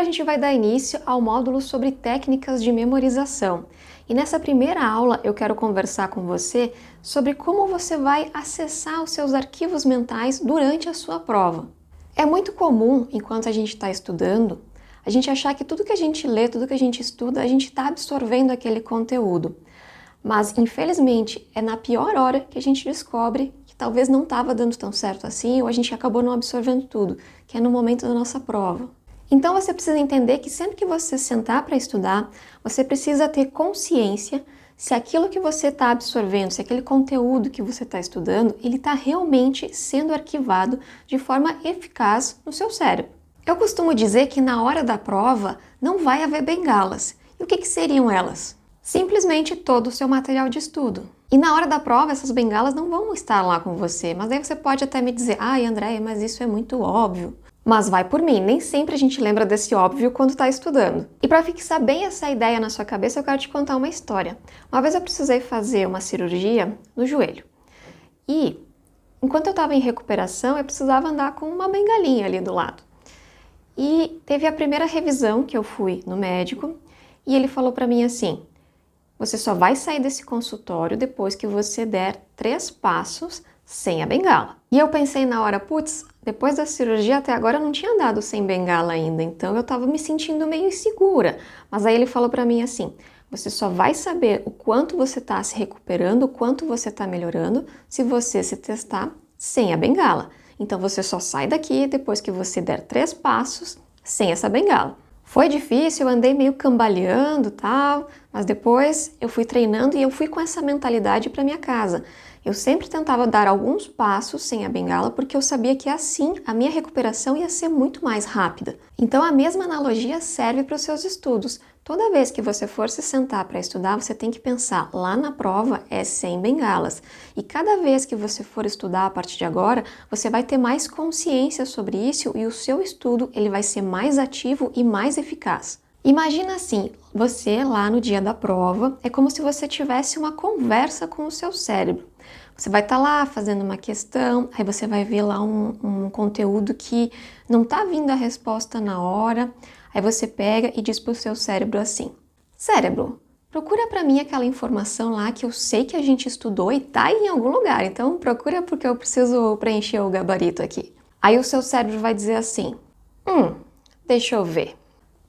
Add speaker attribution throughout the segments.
Speaker 1: agora a gente vai dar início ao módulo sobre técnicas de memorização. E nessa primeira aula eu quero conversar com você sobre como você vai acessar os seus arquivos mentais durante a sua prova. É muito comum, enquanto a gente está estudando, a gente achar que tudo que a gente lê, tudo que a gente estuda, a gente está absorvendo aquele conteúdo. Mas, infelizmente, é na pior hora que a gente descobre que talvez não estava dando tão certo assim ou a gente acabou não absorvendo tudo, que é no momento da nossa prova. Então você precisa entender que sempre que você sentar para estudar, você precisa ter consciência se aquilo que você está absorvendo, se aquele conteúdo que você está estudando, ele está realmente sendo arquivado de forma eficaz no seu cérebro. Eu costumo dizer que na hora da prova não vai haver bengalas. E o que seriam elas? Simplesmente todo o seu material de estudo. E na hora da prova, essas bengalas não vão estar lá com você, mas daí você pode até me dizer, ai Andréia, mas isso é muito óbvio. Mas vai por mim, nem sempre a gente lembra desse óbvio quando está estudando. E para fixar bem essa ideia na sua cabeça, eu quero te contar uma história. Uma vez eu precisei fazer uma cirurgia no joelho. E, enquanto eu estava em recuperação, eu precisava andar com uma bengalinha ali do lado. E teve a primeira revisão que eu fui no médico, e ele falou para mim assim, você só vai sair desse consultório depois que você der 3 passos sem a bengala. E eu pensei na hora, putz, depois da cirurgia até agora eu não tinha andado sem bengala ainda, então eu tava me sentindo meio insegura. Mas aí ele falou pra mim assim, você só vai saber o quanto você tá se recuperando, o quanto você tá melhorando, se você se testar sem a bengala. Então você só sai daqui depois que você der 3 passos sem essa bengala. Foi difícil, eu andei meio cambaleando e tal, mas depois eu fui treinando e eu fui com essa mentalidade para minha casa. Eu sempre tentava dar alguns passos sem a bengala porque eu sabia que assim a minha recuperação ia ser muito mais rápida. Então a mesma analogia serve para os seus estudos. Toda vez que você for se sentar para estudar, você tem que pensar, lá na prova é sem bengalas. E cada vez que você for estudar a partir de agora, você vai ter mais consciência sobre isso e o seu estudo ele vai ser mais ativo e mais eficaz. Imagina assim, você lá no dia da prova, é como se você tivesse uma conversa com o seu cérebro. Você vai estar lá fazendo uma questão, aí você vai ver lá um conteúdo que não está vindo a resposta na hora, aí você pega e diz para o seu cérebro assim, cérebro, procura para mim aquela informação lá que eu sei que a gente estudou e tá em algum lugar, então procura porque eu preciso preencher o gabarito aqui. Aí o seu cérebro vai dizer assim, deixa eu ver.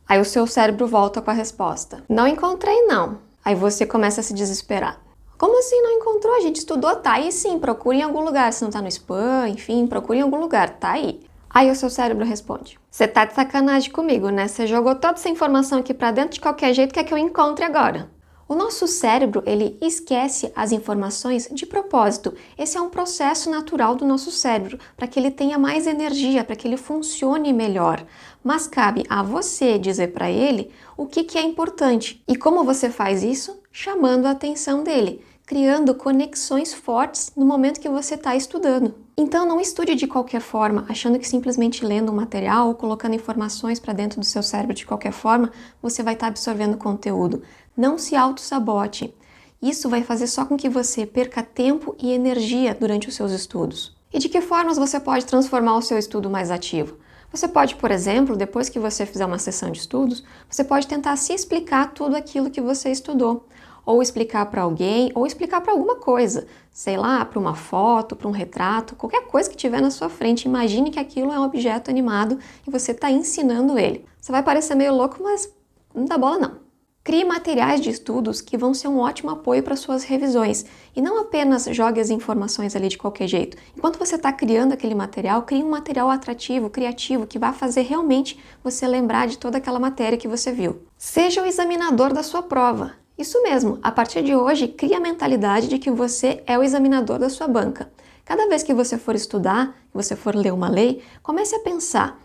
Speaker 1: Aí o seu cérebro volta com a resposta, não encontrei não. Aí você começa a se desesperar. Como assim não encontrou? A gente estudou, tá aí sim, procura em algum lugar, se não tá no spam, enfim, procura em algum lugar, tá aí. Aí o seu cérebro responde, você tá de sacanagem comigo, né? Você jogou toda essa informação aqui pra dentro de qualquer jeito, quer que eu encontre agora? O nosso cérebro, ele esquece as informações de propósito. Esse é um processo natural do nosso cérebro, para que ele tenha mais energia, para que ele funcione melhor. Mas cabe a você dizer para ele o que é importante. E como você faz isso? Chamando a atenção dele, criando conexões fortes no momento que você está estudando. Então não estude de qualquer forma, achando que simplesmente lendo um material ou colocando informações para dentro do seu cérebro de qualquer forma, você vai estar absorvendo conteúdo. Não se auto-sabote. Isso vai fazer só com que você perca tempo e energia durante os seus estudos. E de que formas você pode transformar o seu estudo mais ativo? Você pode, por exemplo, depois que você fizer uma sessão de estudos, você pode tentar se explicar tudo aquilo que você estudou. Ou explicar para alguém, ou explicar para alguma coisa. Sei lá, para uma foto, para um retrato, qualquer coisa que tiver na sua frente. Imagine que aquilo é um objeto animado e você está ensinando ele. Você vai parecer meio louco, mas não dá bola não. Crie materiais de estudos que vão ser um ótimo apoio para suas revisões. E não apenas jogue as informações ali de qualquer jeito. Enquanto você está criando aquele material, crie um material atrativo, criativo, que vai fazer realmente você lembrar de toda aquela matéria que você viu. Seja o examinador da sua prova. Isso mesmo, a partir de hoje, crie a mentalidade de que você é o examinador da sua banca. Cada vez que você for estudar, que você for ler uma lei, comece a pensar,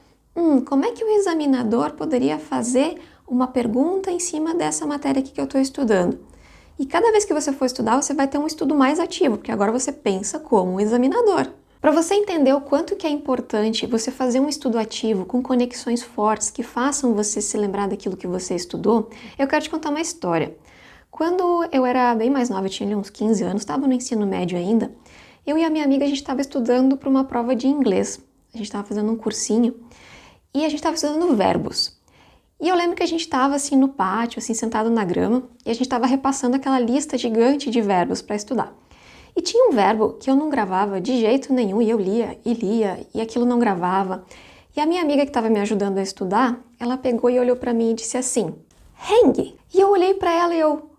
Speaker 1: como é que o examinador poderia fazer uma pergunta em cima dessa matéria aqui que eu estou estudando? E cada vez que você for estudar, você vai ter um estudo mais ativo, porque agora você pensa como um examinador. Para você entender o quanto que é importante você fazer um estudo ativo com conexões fortes que façam você se lembrar daquilo que você estudou, eu quero te contar uma história. Quando eu era bem mais nova, eu tinha uns 15 anos, estava no ensino médio ainda, eu e a minha amiga, a gente estava estudando para uma prova de inglês. A gente estava fazendo um cursinho e a gente estava estudando verbos. E eu lembro que a gente estava assim no pátio, assim sentado na grama, e a gente estava repassando aquela lista gigante de verbos para estudar. E tinha um verbo que eu não gravava de jeito nenhum, e eu lia, e aquilo não gravava. E a minha amiga que estava me ajudando a estudar, ela pegou e olhou para mim e disse assim, hang. E eu olhei para ela e eu,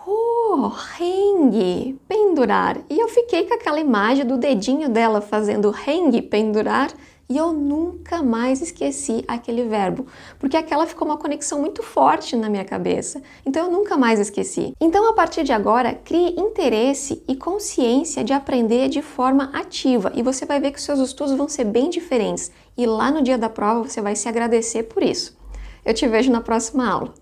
Speaker 1: oh, hang, pendurar. E eu fiquei com aquela imagem do dedinho dela fazendo hang, pendurar, e eu nunca mais esqueci aquele verbo, porque aquela ficou uma conexão muito forte na minha cabeça, então eu nunca mais esqueci. Então, a partir de agora, crie interesse e consciência de aprender de forma ativa, e você vai ver que os seus estudos vão ser bem diferentes, e lá no dia da prova você vai se agradecer por isso. Eu te vejo na próxima aula.